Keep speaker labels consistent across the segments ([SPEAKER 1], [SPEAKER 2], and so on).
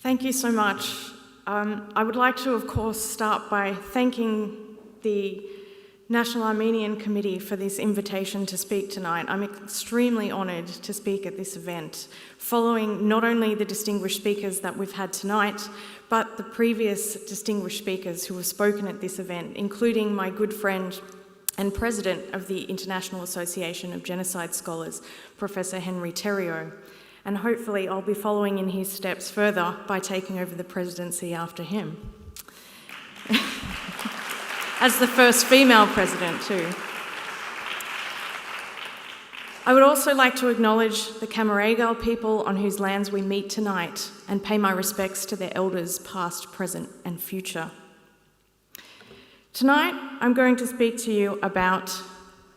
[SPEAKER 1] Thank you so much. I would like to, of course, start by thanking the National Armenian Committee for this invitation to speak tonight. I'm extremely honoured to speak at this event, following not only the distinguished speakers that we've had tonight, but the previous distinguished speakers who have spoken at this event, including my good friend and president of the International Association of Genocide Scholars, Professor Henry Theriault. And hopefully I'll be following in his steps further by taking over the presidency after him. As the first female president too. I would also like to acknowledge the Camaragal people on whose lands we meet tonight and pay my respects to their elders past, present and future. Tonight I'm going to speak to you about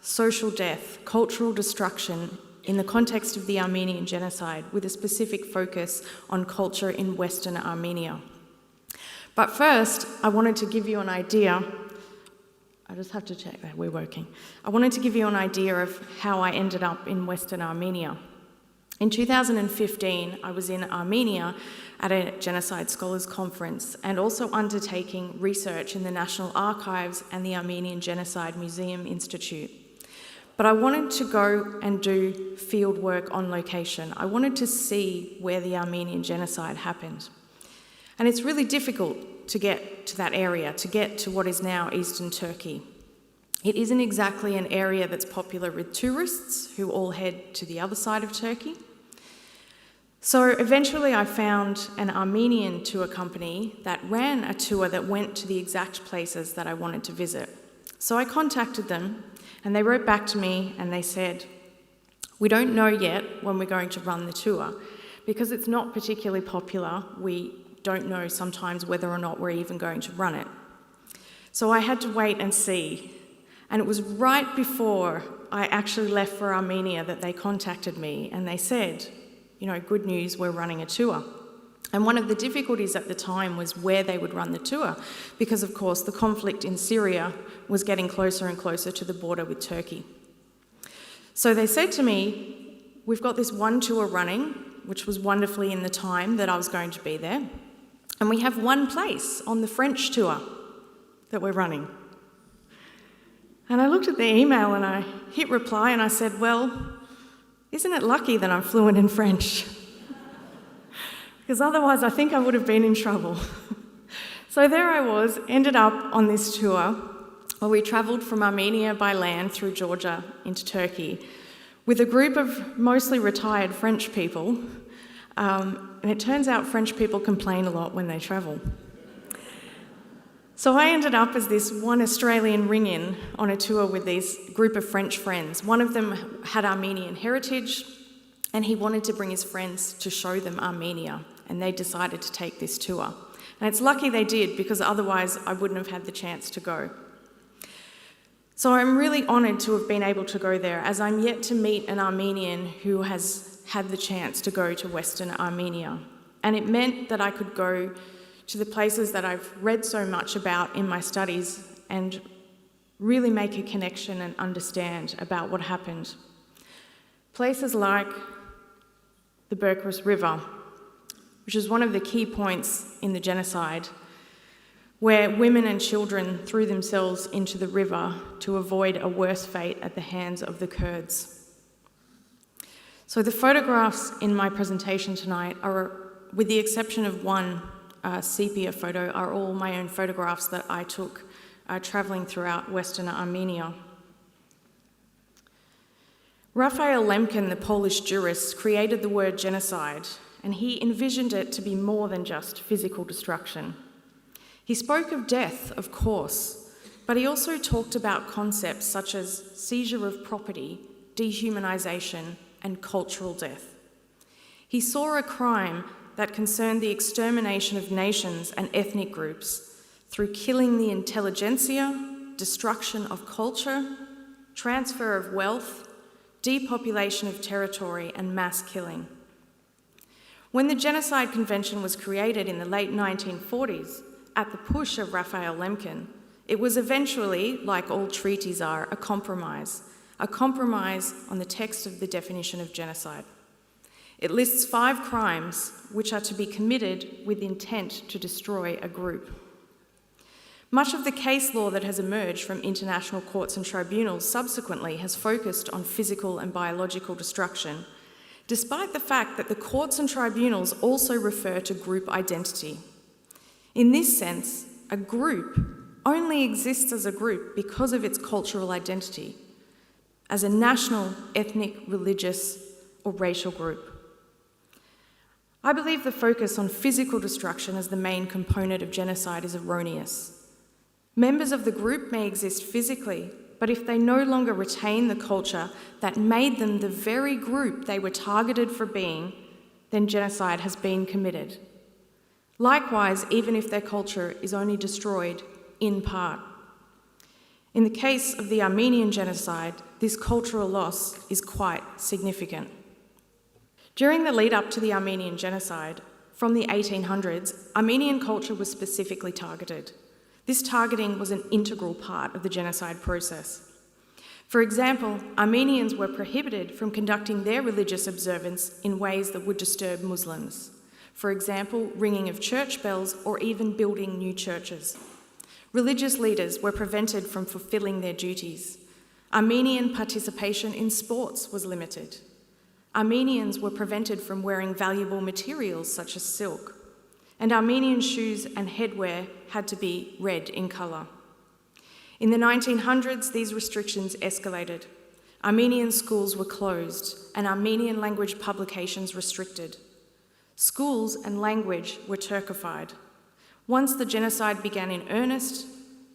[SPEAKER 1] social death, cultural destruction in the context of the Armenian Genocide, with a specific focus on culture in Western Armenia. But first, I wanted to give you an idea. I just have to check that we're working. I wanted to give you an idea of how I ended up in Western Armenia. In 2015, I was in Armenia at a Genocide Scholars Conference and also undertaking research in the National Archives and the Armenian Genocide Museum Institute. But I wanted to go and do field work on location. I wanted to see where the Armenian genocide happened. And it's really difficult to get to that area, to get to what is now Eastern Turkey. It isn't exactly an area that's popular with tourists who all head to the other side of Turkey. So eventually I found an Armenian tour company that ran a tour that went to the exact places that I wanted to visit. So I contacted them, and they wrote back to me and they said, "We don't know yet when we're going to run the tour. Because it's not particularly popular, we don't know sometimes whether or not we're even going to run it." So I had to wait and see. And it was right before I actually left for Armenia that they contacted me and they said, you know, good news, we're running a tour. And one of the difficulties at the time was where they would run the tour, because of course the conflict in Syria was getting closer and closer to the border with Turkey. So they said to me, we've got this one tour running, which was wonderfully in the time that I was going to be there, and we have one place on the French tour that we're running. And I looked at the email and I hit reply and I said, well, isn't it lucky that I'm fluent in French? Because otherwise I think I would have been in trouble. So there I was, ended up on this tour where we travelled from Armenia by land through Georgia into Turkey with a group of mostly retired French people. And it turns out French people complain a lot when they travel. So I ended up as this one Australian ring-in on a tour with this group of French friends. One of them had Armenian heritage, and he wanted to bring his friends to show them Armenia, and they decided to take this tour. And it's lucky they did, because otherwise I wouldn't have had the chance to go. So I'm really honoured to have been able to go there, as I'm yet to meet an Armenian who has had the chance to go to Western Armenia. And it meant that I could go to the places that I've read so much about in my studies and really make a connection and understand about what happened. Places like the Berkras River, which is one of the key points in the genocide, where women and children threw themselves into the river to avoid a worse fate at the hands of the Kurds. So the photographs in my presentation tonight are, with the exception of one sepia photo, are all my own photographs that I took travelling throughout Western Armenia. Raphael Lemkin, the Polish jurist, created the word genocide, and he envisioned it to be more than just physical destruction. He spoke of death, of course, but he also talked about concepts such as seizure of property, dehumanisation, and cultural death. He saw a crime that concerned the extermination of nations and ethnic groups through killing the intelligentsia, destruction of culture, transfer of wealth, depopulation of territory, and mass killing. When the Genocide Convention was created in the late 1940s, at the push of Raphael Lemkin, it was eventually, like all treaties are, a compromise on the text of the definition of genocide. It lists 5 crimes which are to be committed with intent to destroy a group. Much of the case law that has emerged from international courts and tribunals subsequently has focused on physical and biological destruction, despite the fact that the courts and tribunals also refer to group identity. In this sense, a group only exists as a group because of its cultural identity, as a national, ethnic, religious, or racial group. I believe the focus on physical destruction as the main component of genocide is erroneous. Members of the group may exist physically, but if they no longer retain the culture that made them the very group they were targeted for being, then genocide has been committed. Likewise, even if their culture is only destroyed in part. In the case of the Armenian genocide, this cultural loss is quite significant. During the lead up to the Armenian genocide, from the 1800s, Armenian culture was specifically targeted. This targeting was an integral part of the genocide process. For example, Armenians were prohibited from conducting their religious observance in ways that would disturb Muslims. For example, ringing of church bells or even building new churches. Religious leaders were prevented from fulfilling their duties. Armenian participation in sports was limited. Armenians were prevented from wearing valuable materials such as silk. And Armenian shoes and headwear had to be red in colour. In the 1900s, these restrictions escalated. Armenian schools were closed and Armenian language publications restricted. Schools and language were Turkified. Once the genocide began in earnest,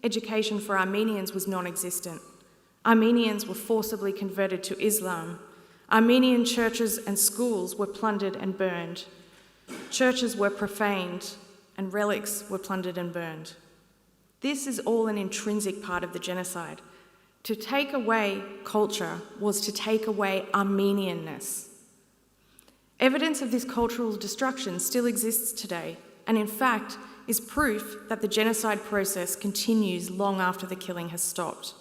[SPEAKER 1] education for Armenians was non-existent. Armenians were forcibly converted to Islam. Armenian churches and schools were plundered and burned. Churches were profaned and relics were plundered and burned. This is all an intrinsic part of the genocide. To take away culture was to take away Armenianness. Evidence of this cultural destruction still exists today, and in fact is proof that the genocide process continues long after the killing has stopped.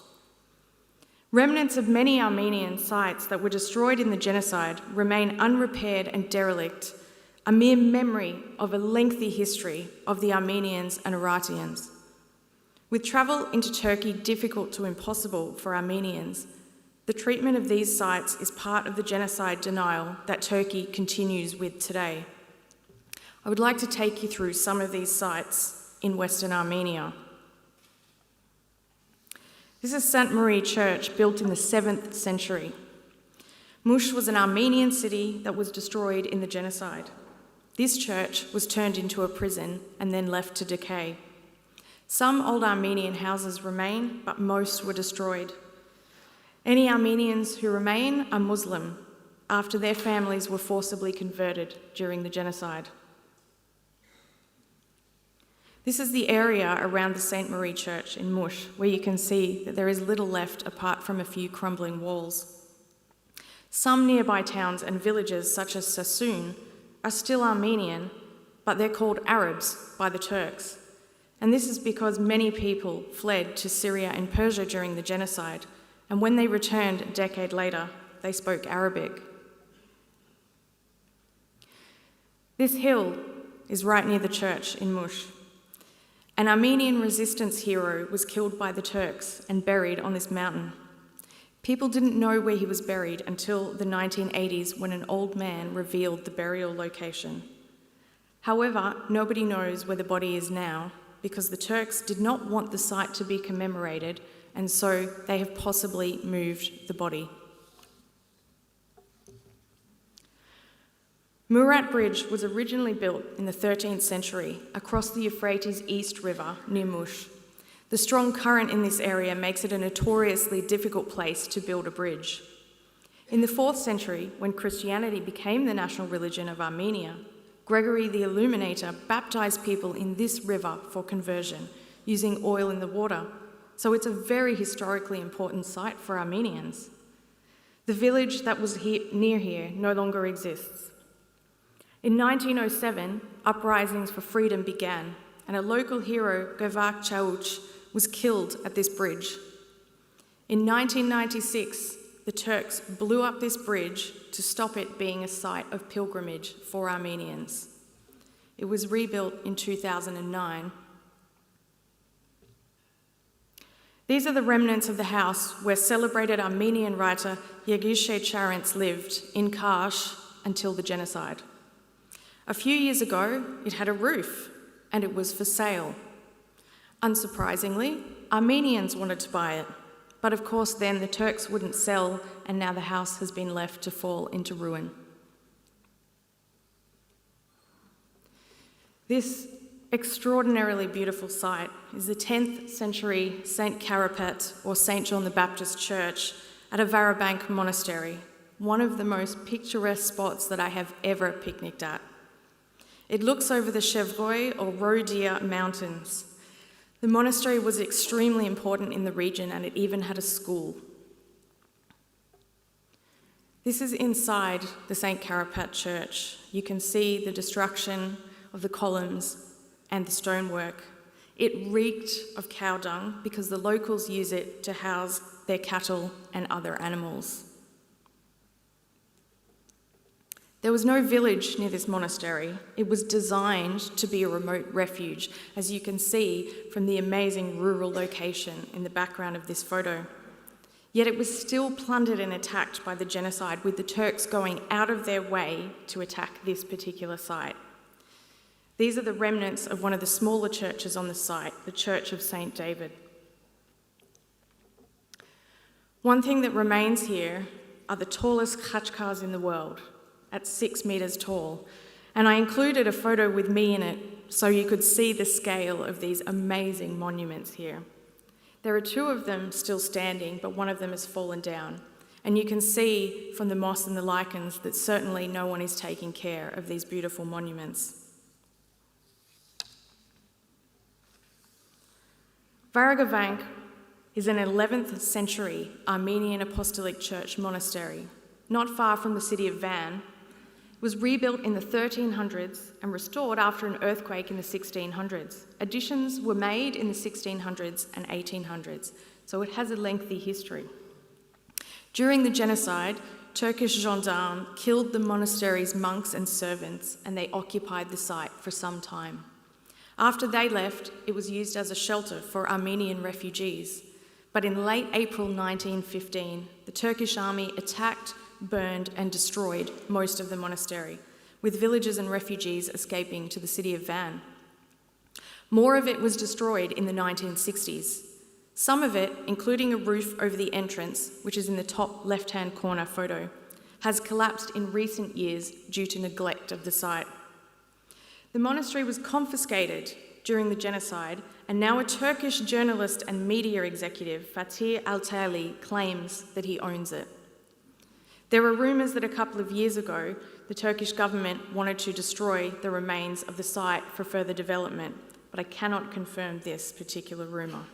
[SPEAKER 1] Remnants of many Armenian sites that were destroyed in the genocide remain unrepaired and derelict, a mere memory of a lengthy history of the Armenians and Iratians. With travel into Turkey difficult to impossible for Armenians, the treatment of these sites is part of the genocide denial that Turkey continues with today. I would like to take you through some of these sites in Western Armenia. This is St. Marie Church, built in the 7th century. Mush was an Armenian city that was destroyed in the genocide. This church was turned into a prison and then left to decay. Some old Armenian houses remain, but most were destroyed. Any Armenians who remain are Muslim, after their families were forcibly converted during the genocide. This is the area around the St. Marie Church in Mush, where you can see that there is little left apart from a few crumbling walls. Some nearby towns and villages, such as Sassoon, are still Armenian, but they're called Arabs by the Turks. And this is because many people fled to Syria and Persia during the genocide, and when they returned a decade later, they spoke Arabic. This hill is right near the church in Mush. An Armenian resistance hero was killed by the Turks and buried on this mountain. People didn't know where he was buried until the 1980s, when an old man revealed the burial location. However, nobody knows where the body is now, because the Turks did not want the site to be commemorated, and so they have possibly moved the body. Murat Bridge was originally built in the 13th century across the Euphrates East River near Mush. The strong current in this area makes it a notoriously difficult place to build a bridge. In the 4th century, when Christianity became the national religion of Armenia, Gregory the Illuminator baptized people in this river for conversion, using oil in the water, so it's a very historically important site for Armenians. The village that was near here no longer exists. In 1907, uprisings for freedom began, and a local hero, Gevak Chauch, was killed at this bridge. In 1996, the Turks blew up this bridge to stop it being a site of pilgrimage for Armenians. It was rebuilt in 2009. These are the remnants of the house where celebrated Armenian writer Yegushe Charents lived in Kars until the genocide. A few years ago, it had a roof and it was for sale. Unsurprisingly, Armenians wanted to buy it, but of course then the Turks wouldn't sell, and now the house has been left to fall into ruin. This extraordinarily beautiful site is the 10th century St. Carapat or St. John the Baptist Church at Avarabank Monastery, one of the most picturesque spots that I have ever picnicked at. It looks over the Chevreuil or Roe Deer Mountains. The monastery was extremely important in the region, and it even had a school. This is inside the St. Carapat Church. You can see the destruction of the columns and the stonework. It reeked of cow dung because the locals use it to house their cattle and other animals. There was no village near this monastery. It was designed to be a remote refuge, as you can see from the amazing rural location in the background of this photo. Yet it was still plundered and attacked by the genocide, with the Turks going out of their way to attack this particular site. These are the remnants of one of the smaller churches on the site, the Church of St. David. One thing that remains here are the tallest khachkars in the world, at 6 metres tall, and I included a photo with me in it so you could see the scale of these amazing monuments here. There are 2 of them still standing, but one of them has fallen down, and you can see from the moss and the lichens that certainly no one is taking care of these beautiful monuments. Varagavank is an 11th century Armenian Apostolic Church monastery, not far from the city of Van. It was rebuilt in the 1300s and restored after an earthquake in the 1600s. Additions were made in the 1600s and 1800s, so it has a lengthy history. During the genocide, Turkish gendarmes killed the monastery's monks and servants, and they occupied the site for some time. After they left, it was used as a shelter for Armenian refugees. But in late April 1915, the Turkish army attacked, burned and destroyed most of the monastery, with villagers and refugees escaping to the city of Van. More of it was destroyed in the 1960s. Some of it, including a roof over the entrance, which is in the top left-hand corner photo, has collapsed in recent years due to neglect of the site. The monastery was confiscated during the genocide, and now a Turkish journalist and media executive, Fatih Altayli, claims that he owns it. There were rumours that a couple of years ago, the Turkish government wanted to destroy the remains of the site for further development, but I cannot confirm this particular rumour.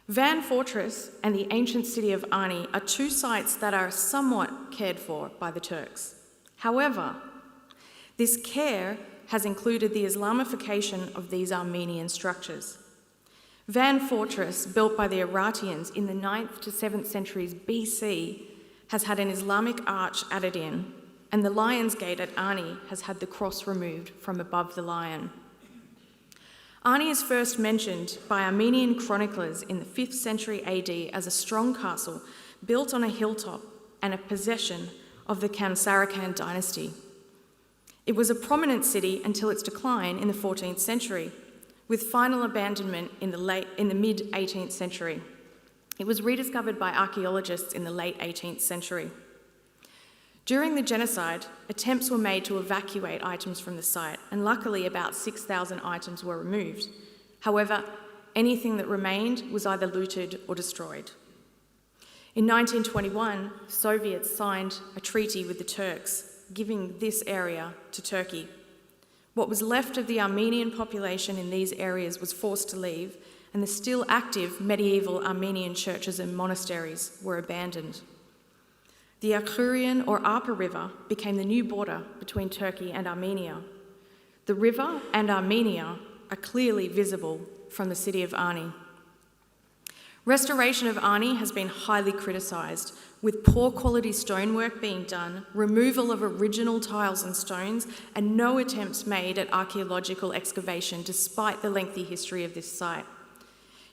[SPEAKER 1] Van Fortress and the ancient city of Ani are 2 sites that are somewhat cared for by the Turks. However, this care has included the Islamification of these Armenian structures. Van Fortress, built by the Iratians in the 9th to 7th centuries BC, has had an Islamic arch added in, and the Lion's Gate at Ani has had the cross removed from above the lion. Ani is first mentioned by Armenian chroniclers in the 5th century AD as a strong castle built on a hilltop and a possession of the Kamsarakan dynasty. It was a prominent city until its decline in the 14th century, with final abandonment in the mid-18th century. It was rediscovered by archaeologists in the late 18th century. During the genocide, attempts were made to evacuate items from the site, and luckily about 6,000 items were removed. However, anything that remained was either looted or destroyed. In 1921, Soviets signed a treaty with the Turks, giving this area to Turkey. What was left of the Armenian population in these areas was forced to leave, and the still active medieval Armenian churches and monasteries were abandoned. The Akhurian or Arpa River became the new border between Turkey and Armenia. The river and Armenia are clearly visible from the city of Ani. Restoration of Arni has been highly criticised, with poor quality stonework being done, removal of original tiles and stones, and no attempts made at archaeological excavation despite the lengthy history of this site.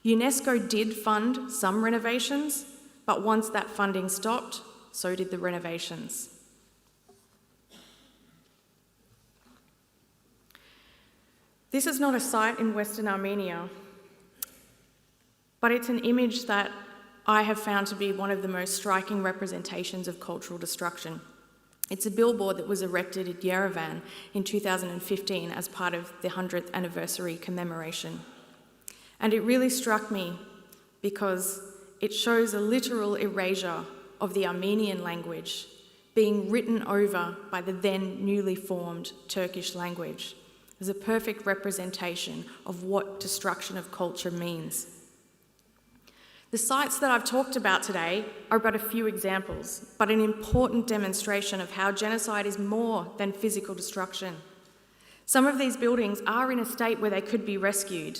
[SPEAKER 1] UNESCO did fund some renovations, but once that funding stopped, so did the renovations. This is not a site in Western Armenia, but it's an image that I have found to be one of the most striking representations of cultural destruction. It's a billboard that was erected at Yerevan in 2015 as part of the 100th anniversary commemoration. And it really struck me because it shows a literal erasure of the Armenian language being written over by the then newly formed Turkish language. It's a perfect representation of what destruction of culture means. The sites that I've talked about today are but a few examples, but an important demonstration of how genocide is more than physical destruction. Some of these buildings are in a state where they could be rescued.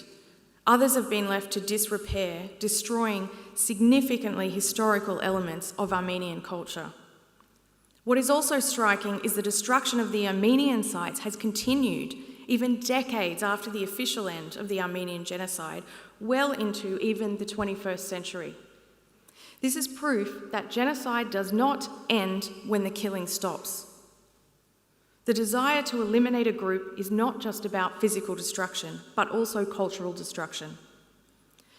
[SPEAKER 1] Others have been left to disrepair, destroying significantly historical elements of Armenian culture. What is also striking is the destruction of the Armenian sites has continued even decades after the official end of the Armenian genocide, well into even the 21st century. This is proof that genocide does not end when the killing stops. The desire to eliminate a group is not just about physical destruction, but also cultural destruction.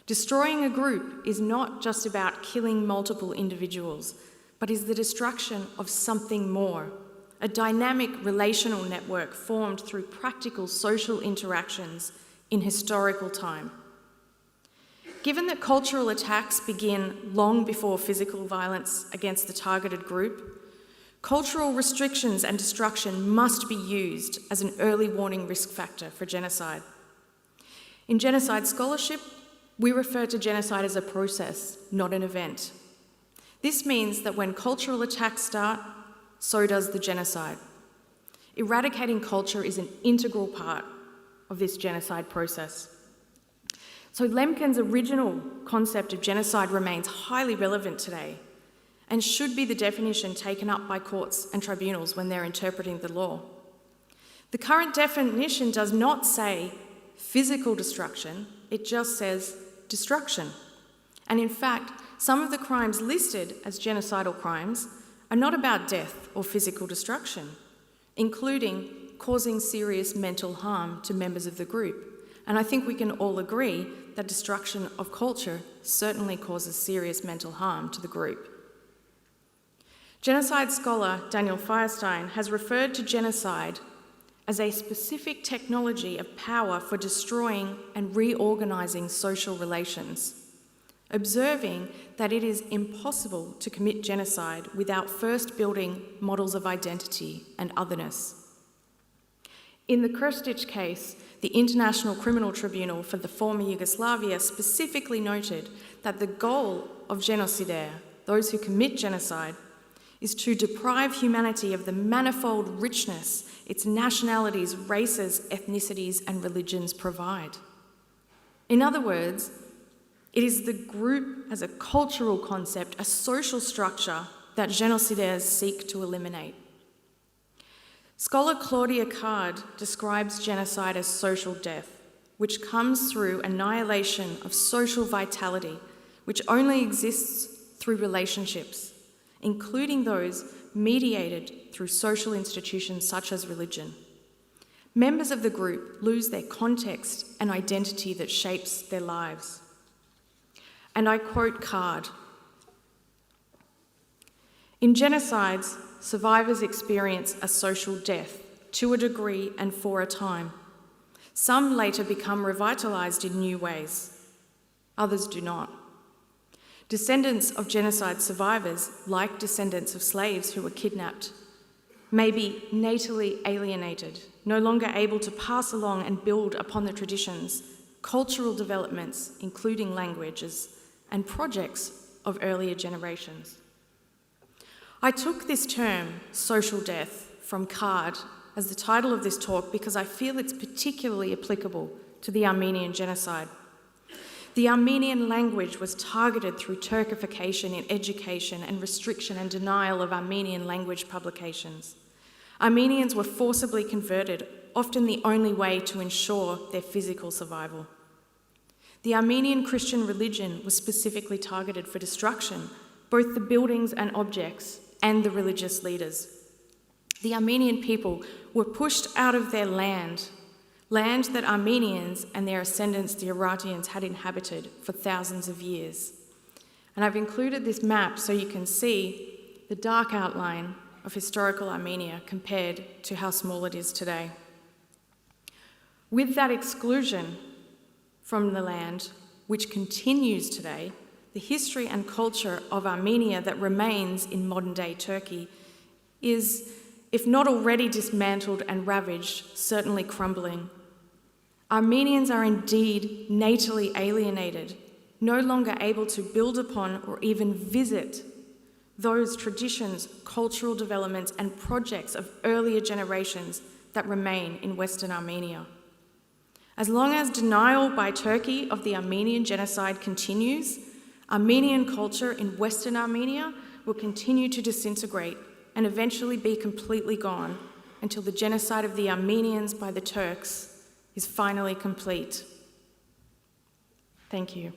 [SPEAKER 1] Destroying a group is not just about killing multiple individuals, but is the destruction of something more, a dynamic relational network formed through practical social interactions in historical time. Given that cultural attacks begin long before physical violence against the targeted group, cultural restrictions and destruction must be used as an early warning risk factor for genocide. In genocide scholarship, we refer to genocide as a process, not an event. This means that when cultural attacks start, so does the genocide. Eradicating culture is an integral part of this genocide process. So Lemkin's original concept of genocide remains highly relevant today and should be the definition taken up by courts and tribunals when they're interpreting the law. The current definition does not say physical destruction, it just says destruction. And in fact, some of the crimes listed as genocidal crimes are not about death or physical destruction, including causing serious mental harm to members of the group. And I think we can all agree that destruction of culture certainly causes serious mental harm to the group. Genocide scholar Daniel Feierstein has referred to genocide as a specific technology of power for destroying and reorganising social relations, observing that it is impossible to commit genocide without first building models of identity and otherness. In the Krstic case, the International Criminal Tribunal for the former Yugoslavia specifically noted that the goal of genocidaire, those who commit genocide, is to deprive humanity of the manifold richness its nationalities, races, ethnicities, and religions provide. In other words, it is the group as a cultural concept, a social structure, that genocidaires seek to eliminate. Scholar Claudia Card describes genocide as social death, which comes through annihilation of social vitality, which only exists through relationships, including those mediated through social institutions such as religion. Members of the group lose their context and identity that shapes their lives. And I quote Card, "In genocides, survivors experience a social death to a degree and for a time. Some later become revitalised in new ways. Others do not. Descendants of genocide survivors, like descendants of slaves who were kidnapped, may be natally alienated, no longer able to pass along and build upon the traditions, cultural developments, including languages, and projects of earlier generations." I took this term, social death, from Card as the title of this talk because I feel it's particularly applicable to the Armenian genocide. The Armenian language was targeted through Turkification in education and restriction and denial of Armenian language publications. Armenians were forcibly converted, often the only way to ensure their physical survival. The Armenian Christian religion was specifically targeted for destruction, both the buildings and objects and the religious leaders. The Armenian people were pushed out of their land that Armenians and their ascendants, the Iratians, had inhabited for thousands of years. And I've included this map so you can see the dark outline of historical Armenia compared to how small it is today. With that exclusion from the land, which continues today, the history and culture of Armenia that remains in modern-day Turkey is, if not already dismantled and ravaged, certainly crumbling. Armenians are indeed natally alienated, no longer able to build upon or even visit those traditions, cultural developments, and projects of earlier generations that remain in Western Armenia. As long as denial by Turkey of the Armenian genocide continues, Armenian culture in Western Armenia will continue to disintegrate and eventually be completely gone until the genocide of the Armenians by the Turks is finally complete. Thank you.